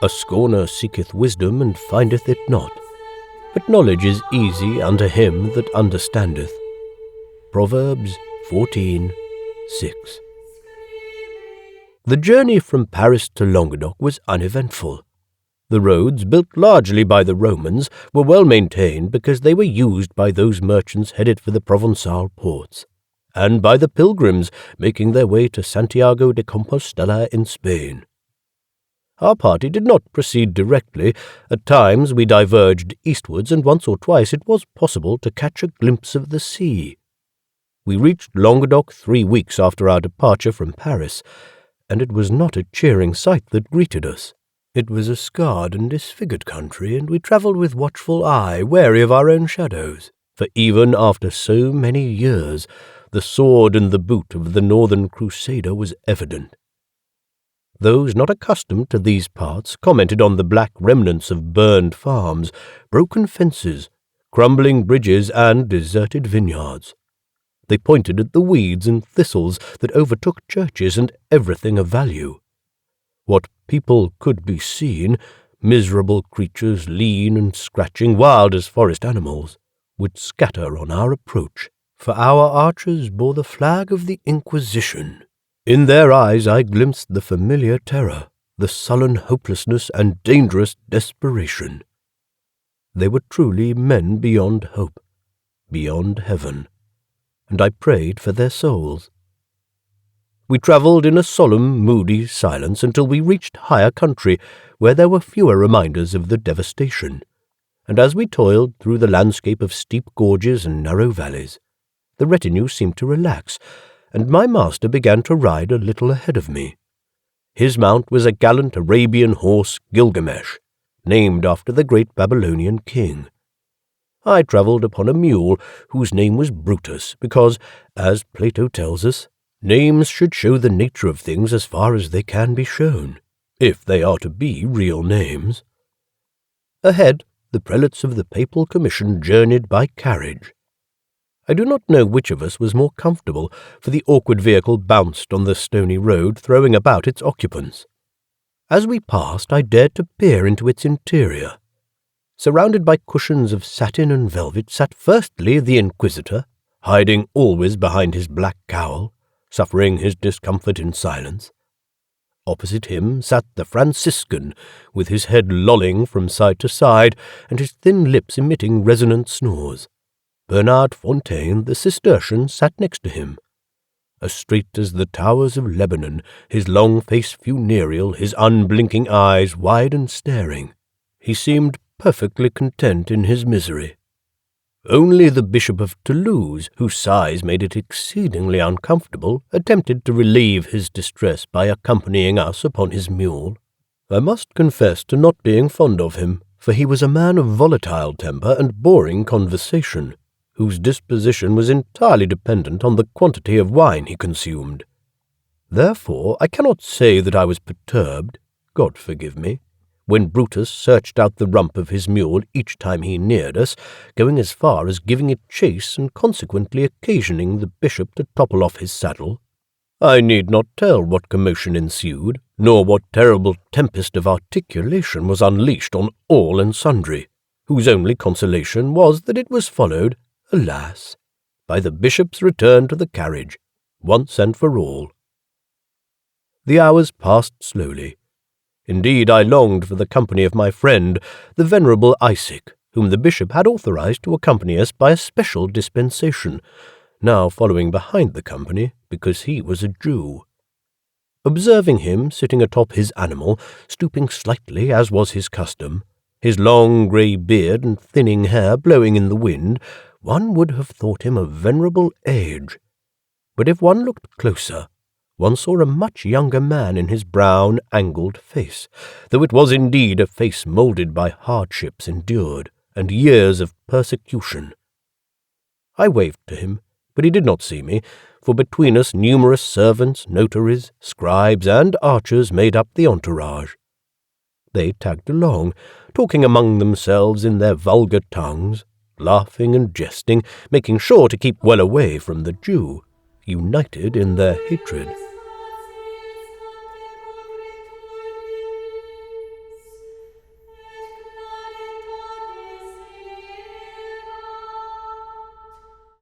A scorner seeketh wisdom, and findeth it not. But knowledge is easy unto him that understandeth. Proverbs 14:6. The journey from Paris to Languedoc was uneventful. The roads, built largely by the Romans, were well maintained because they were used by those merchants headed for the Provençal ports, and by the pilgrims making their way to Santiago de Compostela in Spain. Our party did not proceed directly. At times we diverged eastwards, and once or twice it was possible to catch a glimpse of the sea. We reached Languedoc 3 weeks after our departure from Paris, and it was not a cheering sight that greeted us. It was a scarred and disfigured country, and we travelled with watchful eye, wary of our own shadows, for even after so many years, the sword and the boot of the northern crusader was evident. Those not accustomed to these parts commented on the black remnants of burned farms, broken fences, crumbling bridges, and deserted vineyards. They pointed at the weeds and thistles that overtook churches and everything of value. What people could be seen, miserable creatures, lean and scratching, wild as forest animals, would scatter on our approach, for our archers bore the flag of the Inquisition. In their eyes I glimpsed the familiar terror, the sullen hopelessness and dangerous desperation. They were truly men beyond hope, beyond heaven, and I prayed for their souls. We travelled in a solemn, moody silence until we reached higher country, where there were fewer reminders of the devastation, and as we toiled through the landscape of steep gorges and narrow valleys, the retinue seemed to relax, and my master began to ride a little ahead of me. His mount was a gallant Arabian horse, Gilgamesh, named after the great Babylonian king. I travelled upon a mule whose name was Brutus, because, as Plato tells us, names should show the nature of things as far as they can be shown, if they are to be real names. Ahead, the prelates of the Papal Commission journeyed by carriage. I do not know which of us was more comfortable, for the awkward vehicle bounced on the stony road, throwing about its occupants. As we passed, I dared to peer into its interior. Surrounded by cushions of satin and velvet sat firstly the inquisitor, hiding always behind his black cowl, suffering his discomfort in silence. Opposite him sat the Franciscan, with his head lolling from side to side, and his thin lips emitting resonant snores. Bernard Fontaine, the Cistercian, sat next to him. As straight as the towers of Lebanon, his long face funereal, his unblinking eyes wide and staring, he seemed perfectly content in his misery. Only the Bishop of Toulouse, whose size made it exceedingly uncomfortable, attempted to relieve his distress by accompanying us upon his mule. I must confess to not being fond of him, for he was a man of volatile temper and boring conversation, whose disposition was entirely dependent on the quantity of wine he consumed. Therefore I cannot say that I was perturbed, God forgive me, when Brutus searched out the rump of his mule each time he neared us, going as far as giving it chase and consequently occasioning the bishop to topple off his saddle. I need not tell what commotion ensued, nor what terrible tempest of articulation was unleashed on all and sundry, whose only consolation was that it was followed, alas, by the bishop's return to the carriage, once and for all. The hours passed slowly. Indeed, I longed for the company of my friend, the venerable Isaac, whom the bishop had authorized to accompany us by a special dispensation, now following behind the company because he was a Jew. Observing him sitting atop his animal, stooping slightly as was his custom, his long grey beard and thinning hair blowing in the wind, one would have thought him of venerable age. But if one looked closer, one saw a much younger man in his brown, angled face, though it was indeed a face moulded by hardships endured and years of persecution. I waved to him, but he did not see me, for between us numerous servants, notaries, scribes, and archers made up the entourage. They tagged along, talking among themselves in their vulgar tongues, laughing and jesting, making sure to keep well away from the Jew, united in their hatred.